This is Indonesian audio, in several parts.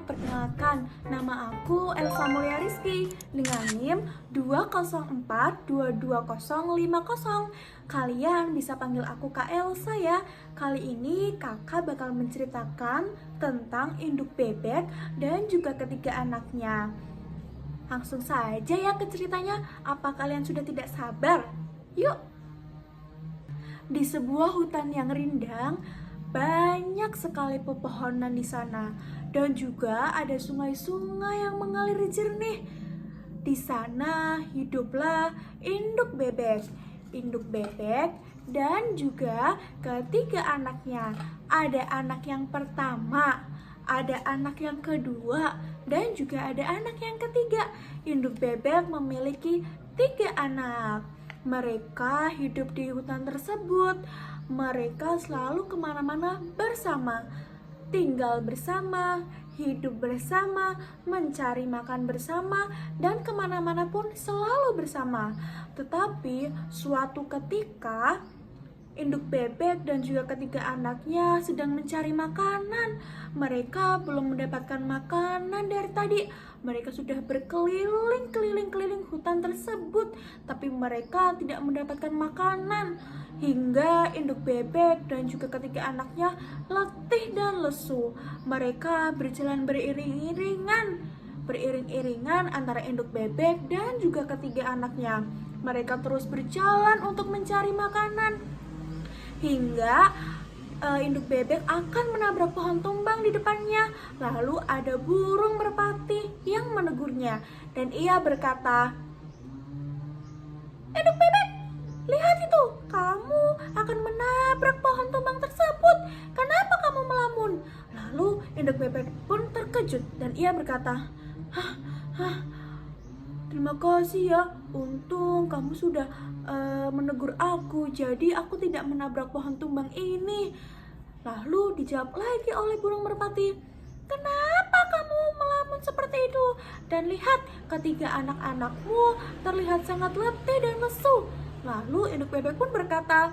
perkenalkan, nama aku Elsa Mulia Rizky dengan NIM 204222050. Kalian bisa panggil aku Kak Elsa ya. Kali ini kakak bakal menceritakan tentang induk bebek dan juga ketiga anaknya. Langsung saja ya ke ceritanya, apa kalian sudah tidak sabar? Yuk! Di sebuah hutan yang rindang, banyak sekali pepohonan di sana dan juga ada sungai-sungai yang mengalir jernih. Di sana hiduplah induk bebek. Induk bebek dan juga ketiga anaknya. Ada anak yang pertama, ada anak yang kedua, dan juga ada anak yang ketiga. Induk bebek memiliki 3 anak. Mereka hidup di hutan tersebut. Mereka selalu kemana-mana bersama, tinggal bersama, hidup bersama, mencari makan bersama, dan kemana-mana pun selalu bersama. Tetapi suatu ketika induk bebek dan juga ketiga anaknya sedang mencari makanan. Mereka belum mendapatkan makanan dari tadi. Mereka sudah berkeliling hutan tersebut, tapi mereka tidak mendapatkan makanan. Hingga induk bebek dan juga ketiga anaknya letih dan lesu. Mereka berjalan beriring-iringan antara induk bebek dan juga ketiga anaknya. Mereka terus berjalan untuk mencari makanan. Hingga induk bebek akan menabrak pohon tumbang di depannya. Lalu ada burung merpati yang menegurnya dan ia berkata, "Induk bebek, lihat itu, kamu akan menabrak pohon tumbang tersebut. Kenapa kamu melamun?" Lalu induk bebek pun terkejut dan ia berkata, "Terima kasih ya, untung kamu sudah menegur aku, jadi aku tidak menabrak pohon tumbang ini." Lalu dijawab lagi oleh burung merpati, "Kenapa kamu melamun seperti itu? Dan lihat, ketiga anak-anakmu terlihat sangat letih dan lesu." Lalu induk bebek pun berkata,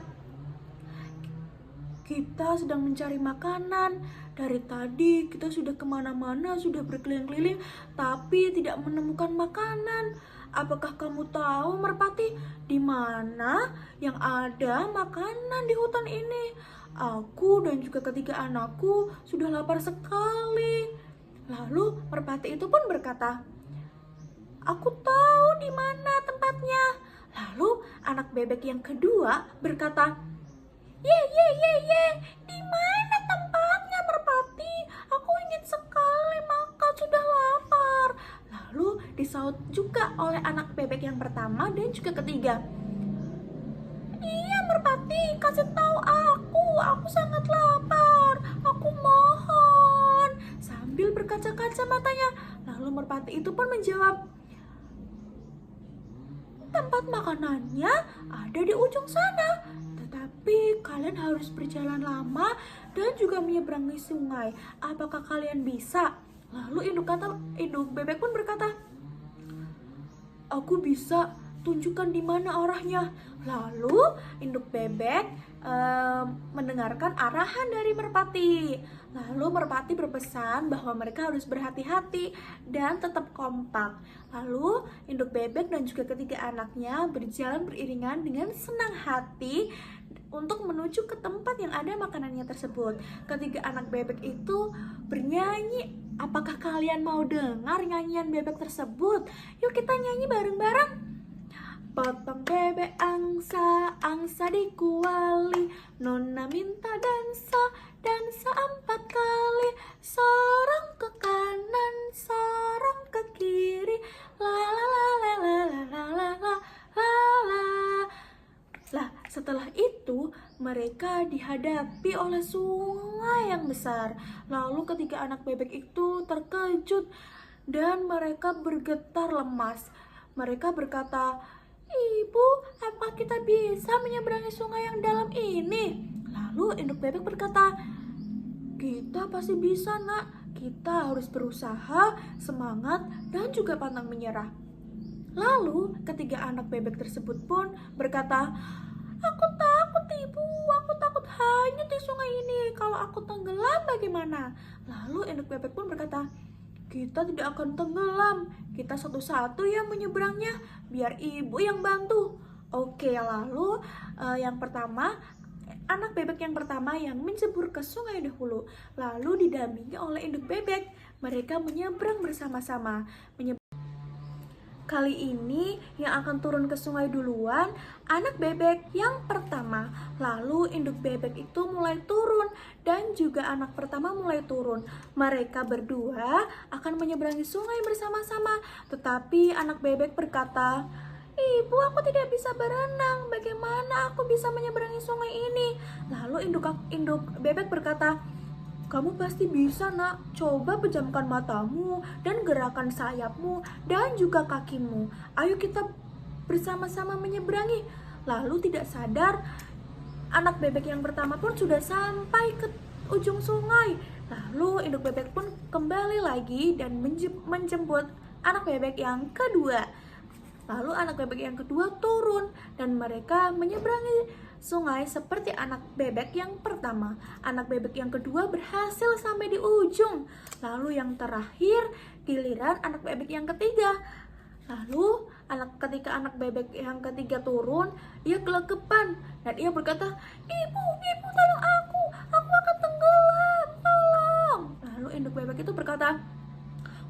"Kita sedang mencari makanan. Dari tadi kita sudah kemana-mana, sudah berkeliling-keliling, tapi tidak menemukan makanan. Apakah kamu tahu, merpati, di mana yang ada makanan di hutan ini? Aku dan juga ketiga anakku sudah lapar sekali." Lalu merpati itu pun berkata, "Aku tahu di mana tempatnya." Lalu anak bebek yang kedua berkata, "Ye, di mana tempatnya, merpati? Aku ingin sekali makan, sudah lapar." Lalu disaut juga oleh anak bebek yang pertama dan juga ketiga, "Iya, merpati, kasih tahu aku sangat lapar, aku mohon," sambil berkaca-kaca matanya. Lalu merpati itu pun menjawab, "Tempat makanannya ada di ujung sana, tetapi kalian harus berjalan lama dan juga menyeberangi sungai. Apakah kalian bisa?" Lalu induk bebek pun berkata, "Aku bisa, tunjukkan di mana arahnya." Lalu induk bebek mendengarkan arahan dari merpati. Lalu merpati berpesan bahwa mereka harus berhati-hati dan tetap kompak. Lalu induk bebek dan juga ketiga anaknya berjalan beriringan dengan senang hati untuk menuju ke tempat yang ada makanannya tersebut. Ketiga anak bebek itu bernyanyi. Apakah kalian mau dengar nyanyian bebek tersebut? Yuk kita nyanyi bareng-bareng. Potong bebek angsa, angsa dikuali, nona minta dansa, dansa 4 kali, sorong ke kanan, sorong ke kiri, la la la la la la la la la la. Lah, setelah itu mereka dihadapi oleh sungai yang besar. Lalu ketiga anak bebek itu terkejut dan mereka bergetar lemas. Mereka berkata, "Ibu, apakah kita bisa menyeberangi sungai yang dalam ini?" Lalu induk bebek berkata, "Kita pasti bisa, nak. Kita harus berusaha, semangat, dan juga pantang menyerah." Lalu ketiga anak bebek tersebut pun berkata, "Aku takut, ibu. Aku takut hanyut di sungai ini. Kalau aku tenggelam bagaimana?" Lalu induk bebek pun berkata, kita tidak akan tenggelam. Kita satu-satu yang menyeberangnya, biar ibu yang bantu. Oke, lalu yang pertama, anak bebek yang pertama yang menjebur ke sungai dahulu, lalu didampingi oleh induk bebek. Mereka menyeberang bersama-sama. Kali ini yang akan turun ke sungai duluan anak bebek yang pertama. Lalu induk bebek itu mulai turun dan juga anak pertama mulai turun. Mereka berdua akan menyeberangi sungai bersama-sama. Tetapi anak bebek berkata, "Ibu, aku tidak bisa berenang. Bagaimana aku bisa menyeberangi sungai ini?" Lalu induk bebek berkata, "Kamu pasti bisa, nak. Coba pejamkan matamu dan gerakan sayapmu dan juga kakimu. Ayo kita bersama-sama menyeberangi." Lalu tidak sadar, anak bebek yang pertama pun sudah sampai ke ujung sungai. Lalu induk bebek pun kembali lagi dan menjemput anak bebek yang kedua. Lalu anak bebek yang kedua turun dan mereka menyeberangi sungai seperti anak bebek yang pertama. Anak bebek yang kedua berhasil sampai di ujung. Lalu yang terakhir giliran anak bebek yang ketiga. Lalu ketika anak bebek yang ketiga turun, ia kelekepan dan ia berkata, "Ibu, tolong aku akan tenggelam, tolong." Lalu induk bebek itu berkata,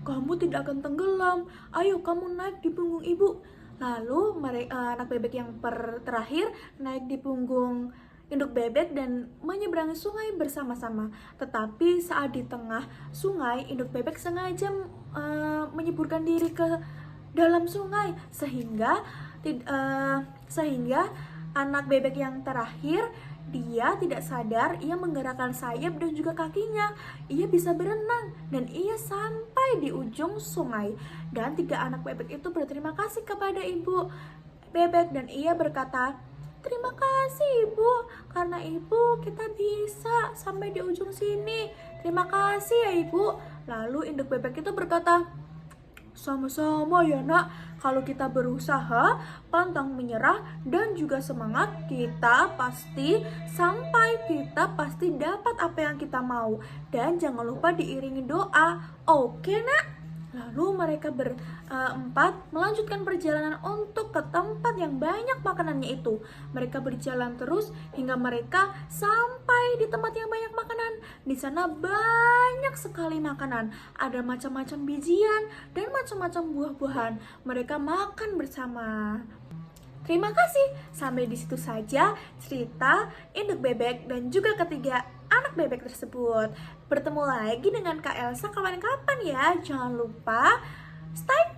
"Kamu tidak akan tenggelam, ayo kamu naik di punggung ibu." Lalu anak bebek yang terakhir naik di punggung induk bebek dan menyeberangi sungai bersama-sama. Tetapi saat di tengah sungai, induk bebek sengaja menyeburkan diri ke dalam sungai sehingga anak bebek yang terakhir dia tidak sadar, ia menggerakkan sayap dan juga kakinya. Ia bisa berenang dan ia sampai di ujung sungai. Dan tiga anak bebek itu berterima kasih kepada ibu bebek dan ia berkata, "Terima kasih ibu, karena ibu kita bisa sampai di ujung sini. Terima kasih ya ibu." Lalu induk bebek itu berkata, "Sama-sama ya nak, kalau kita berusaha, pantang menyerah, dan juga semangat, kita pasti sampai, kita pasti dapat apa yang kita mau. Dan jangan lupa diiringi doa, oke nak?" Lalu mereka berempat melanjutkan perjalanan untuk ke tempat yang banyak makanannya itu. Mereka berjalan terus hingga mereka sampai di tempat yang banyak makanan. Di sana banyak sekali makanan. Ada macam-macam bijian dan macam-macam buah-buahan. Mereka makan bersama. Terima kasih. Sampai di situ saja cerita induk bebek dan juga ketiga anak bebek tersebut. Bertemu lagi dengan Kak Elsa kapan-kapan ya. Jangan lupa stay